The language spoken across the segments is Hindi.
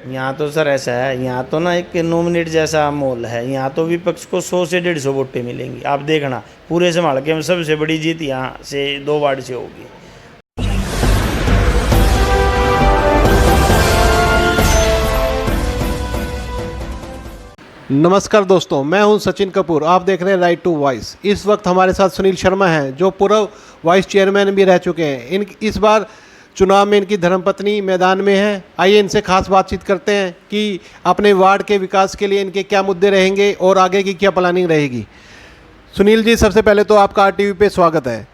यहाँ तो सर ऐसा है, यहाँ तो ना एक नॉमिनेट जैसा माहौल है। यहाँ तो विपक्ष को 100 से 150 वोटें मिलेंगी। आप देखना, पूरे संभाल के में सबसे बड़ी जीत यहाँ से 2 वार्ड से होगी। नमस्कार दोस्तों, मैं हूं सचिन कपूर। आप देख रहे हैं राइट टू वॉइस। इस वक्त हमारे साथ सुनील शर्मा हैं, जो पूर्व वाइस चेयरमैन भी रह चुके हैं। इस बार चुनाव में इनकी धर्मपत्नी मैदान में है। आइए इनसे खास बातचीत करते हैं कि अपने वार्ड के विकास के लिए इनके क्या मुद्दे रहेंगे और आगे की क्या प्लानिंग रहेगी। सुनील जी, सबसे पहले तो आपका RTV पे स्वागत है।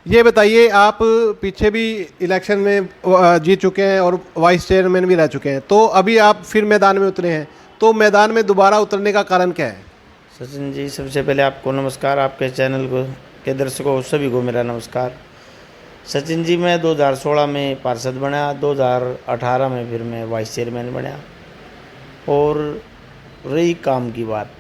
ये बताइए, आप पीछे भी इलेक्शन में जीत चुके हैं और वाइस चेयरमैन भी रह चुके हैं, तो अभी आप फिर मैदान में उतरे हैं, तो मैदान में दोबारा उतरने का कारण क्या है? सचिन जी, सबसे पहले आपको नमस्कार, आपके चैनल को के दर्शकों सभी को मेरा नमस्कार। सचिन जी, मैं 2016 में पार्षद बना, 2018 में फिर मैं वाइस चेयरमैन बना। और रही काम की बात,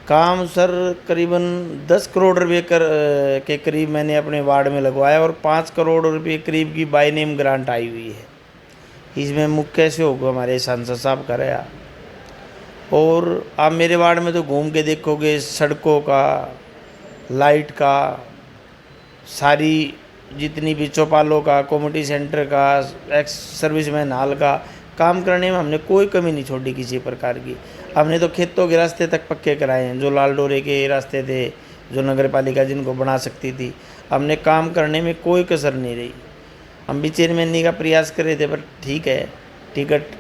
काम सर करीबन 10 करोड़ रुपये के करीब मैंने अपने वार्ड में लगवाया और 5 करोड़ रुपये करीब की बाय नेम ग्रांट आई हुई है। इसमें मुख्य सहयोग हमारे सांसद साहब का रहा। और आप मेरे वार्ड में तो घूम के देखोगे, सड़कों का, लाइट का, सारी जितनी भी चौपालों का, कम्युनिटी सेंटर का, एक्स सर्विसमैन हॉल का काम करने में हमने कोई कमी नहीं छोड़ी किसी प्रकार की। हमने तो खेतों के रास्ते तक पक्के कराए हैं, जो लाल डोरे के रास्ते थे, जो नगर पालिका जिनको बना सकती थी। हमने काम करने में कोई कसर नहीं रही। हम भी चेयरमैनी का प्रयास कर रहे थे, पर ठीक है, टिकट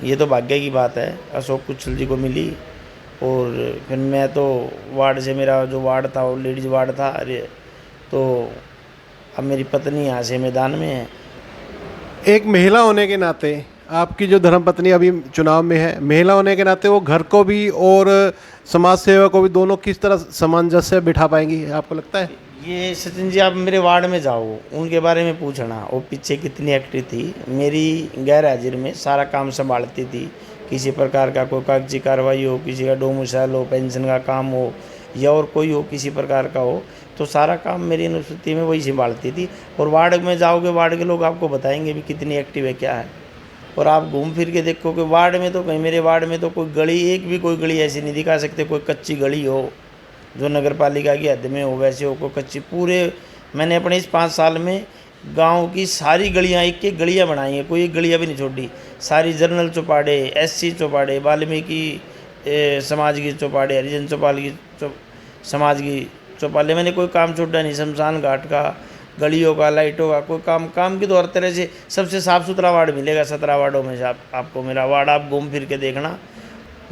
ये तो भाग्य की बात है, अशोक कुशल जी को मिली। और फिर मैं तो वार्ड से, मेरा जो वार्ड था वो लेडीज़ वार्ड था, अरे तो अब मेरी पत्नी यहाँ से मैदान में है। एक महिला होने के नाते, आपकी जो धर्मपत्नी अभी चुनाव में है, महिला होने के नाते वो घर को भी और समाज सेवा को भी, दोनों किस तरह सामंजस्य बिठा पाएंगी, आपको लगता है? ये सचिन जी, आप मेरे वार्ड में जाओ, उनके बारे में पूछना, वो पीछे कितनी एक्टिव थी। मेरी गैर हाजिर में सारा काम संभालती थी। किसी प्रकार का कोई कागजी कार्रवाई हो, किसी का डोमिसाइल हो, पेंशन का काम हो, या और कोई हो किसी प्रकार का हो, तो सारा काम मेरी अनुपस्थिति में वही संभालती थी। और वार्ड में जाओगे, वार्ड के लोग आपको बताएंगे भी कितनी एक्टिव है, क्या है। और आप घूम फिर के देखोगे वार्ड में तो कहीं, मेरे वार्ड में तो कोई गली, एक भी कोई गली ऐसी नहीं दिखा सकते कोई कच्ची गली हो जो नगर पालिका की हद में हो, वैसे हो कोई कच्ची। पूरे मैंने अपने इस 5 साल में गांव की सारी गलियां, एक एक गलियां बनाई हैं, कोई एक गलियां भी नहीं छोड़ी। सारी जनरल चौपाड़े, SC चौपाड़े, वाल्मीकि समाज की चौपाड़े, हरिजन समाज की चौपाले, मैंने कोई काम छोड़ा नहीं। शमशान घाट का, गलियों का, लाइटों का, कोई काम की तो हर तरह से सबसे साफ़ सुथरा वार्ड मिलेगा 17 वार्डों में से। आपको मेरा वार्ड आप घूम फिर के देखना।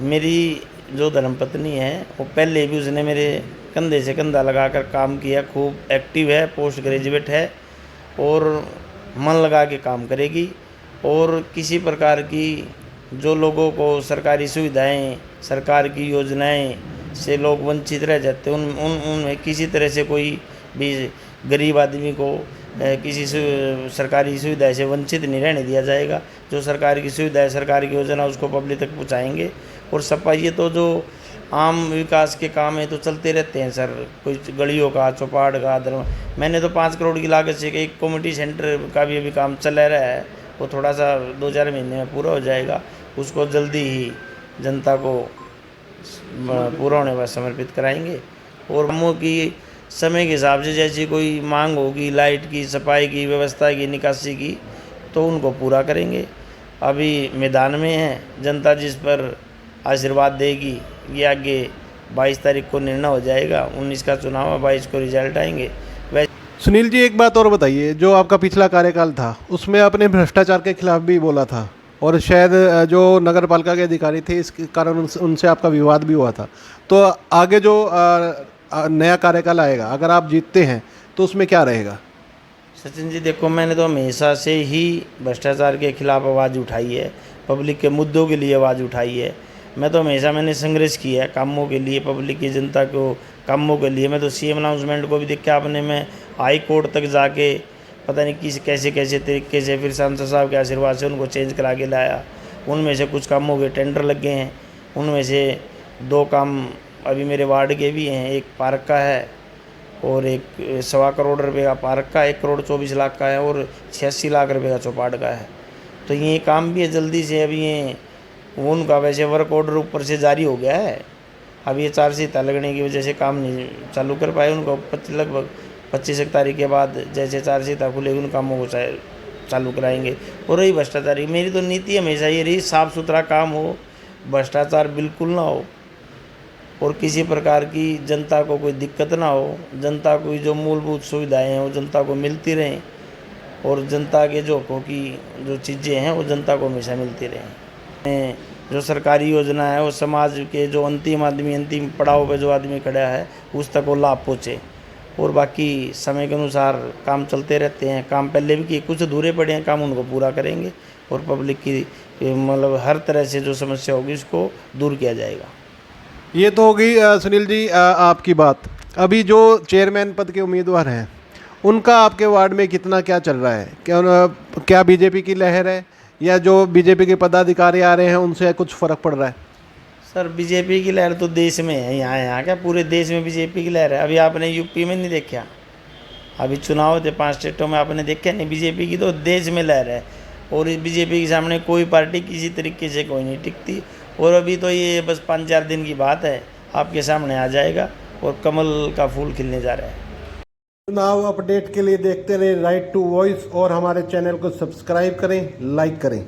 मेरी जो धर्मपत्नी है, वो पहले भी उसने मेरे कंधे से कंधा लगाकर काम किया, खूब एक्टिव है, पोस्ट ग्रेजुएट है और मन लगा के काम करेगी। और किसी प्रकार की जो लोगों को सरकारी सुविधाएं, सरकार की योजनाएं से लोग वंचित रह जाते हैं, उनमें किसी तरह से कोई भी गरीब आदमी को किसी सरकारी सुविधा से वंचित नहीं रहने दिया जाएगा। जो सरकार की सुविधा है, सरकार की योजना, उसको पब्लिक तक पहुंचाएंगे। और सपा ये तो जो आम विकास के काम है तो चलते रहते हैं सर, कोई गलियों का, चौपाड़ का, मैंने तो 5 करोड़ की लागत से एक कम्युनिटी सेंटर का भी अभी काम चला रहा है, वो थोड़ा सा 2-4 महीने में पूरा हो जाएगा। उसको जल्दी ही जनता को पूरा होने बाद समर्पित कराएंगे। और कामों की समय के हिसाब से जैसी कोई मांग होगी, लाइट की, सफाई की, व्यवस्था की, निकासी की, तो उनको पूरा करेंगे। अभी मैदान में है, जनता जिस पर आशीर्वाद देगी, ये आगे 22 तारीख को निर्णय हो जाएगा। 19 का चुनाव है, 22 को रिजल्ट आएंगे। सुनील जी, एक बात और बताइए, जो आपका पिछला कार्यकाल था उसमें आपने भ्रष्टाचार के खिलाफ भी बोला था, और शायद जो नगर पालिका के अधिकारी थे इस कारण उनसे आपका विवाद भी हुआ था। तो आगे जो नया कार्यकाल आएगा, अगर आप जीतते हैं तो उसमें क्या रहेगा? सचिन जी देखो, मैंने तो हमेशा से ही भ्रष्टाचार के खिलाफ आवाज़ उठाई है, पब्लिक के मुद्दों के लिए आवाज़ उठाई है। मैं तो हमेशा मैंने संघर्ष किया है कामों के लिए, पब्लिक की, जनता को कामों के लिए। मैं तो CM अनाउंसमेंट को भी देख के आपने, मैं हाई कोर्ट तक जाके पता नहीं कैसे तरीके से, फिर सांसद साहब के आशीर्वाद से उनको चेंज करा के लाया। उनमें से कुछ कामों के टेंडर लग गए हैं, उनमें से 2 काम अभी मेरे वार्ड के भी हैं। एक पार्क का है और एक 1.25 करोड़ रुपये का पार्क का, 1 करोड़ 24 लाख का है, और 86 लाख रुपये का चौपाड़ का है। तो ये काम भी है जल्दी से। अभी ये उनका वैसे वर्क ऑर्डर ऊपर से जारी हो गया है, अब ये चार्जशीट लगने की वजह से काम नहीं चालू कर पाए। उनको लगभग 25 तारीख के बाद जैसे चार्जशीट खुलेगी उन कामों को चालू कराएंगे। और रही भ्रष्टाचारी, मेरी तो नीति हमेशा ये रही, साफ़ सुथरा काम हो, भ्रष्टाचार बिल्कुल ना हो, और किसी प्रकार की जनता को कोई दिक्कत ना हो, जनता को जो मूलभूत सुविधाएं हैं वो जनता को मिलती रहें, और जनता के जो हकों की जो चीज़ें हैं वो जनता को हमेशा मिलती रहें। जो सरकारी योजना है वो समाज के जो अंतिम पड़ाव पे जो आदमी खड़ा है उस तक वो लाभ पहुँचे। और बाकी समय के अनुसार काम चलते रहते हैं, काम पहले भी किए, कुछ अधूरे पड़े हैं काम, उनको पूरा करेंगे और पब्लिक की मतलब हर तरह से जो समस्या होगी उसको दूर किया जाएगा। ये तो हो गई सुनील जी आपकी बात। अभी जो चेयरमैन पद के उम्मीदवार हैं उनका आपके वार्ड में कितना क्या चल रहा है? क्या बीजेपी की लहर है या जो बीजेपी के पदाधिकारी आ रहे हैं उनसे कुछ फ़र्क पड़ रहा है? सर बीजेपी की लहर तो देश में है, यहाँ क्या पूरे देश में बीजेपी की लहर है। अभी आपने यूपी में नहीं देखा, अभी चुनाव थे 5 स्टेटों में, आपने देखा नहीं? बीजेपी की तो देश में लहर है, और इस बीजेपी के सामने कोई पार्टी किसी तरीके से कोई नहीं टिकती। और अभी तो ये बस 5-4 दिन की बात है, आपके सामने आ जाएगा और कमल का फूल खिलने जा रहा है। चुनाव अपडेट के लिए देखते रहे राइट टू वॉइस और हमारे चैनल को सब्सक्राइब करें, लाइक करें।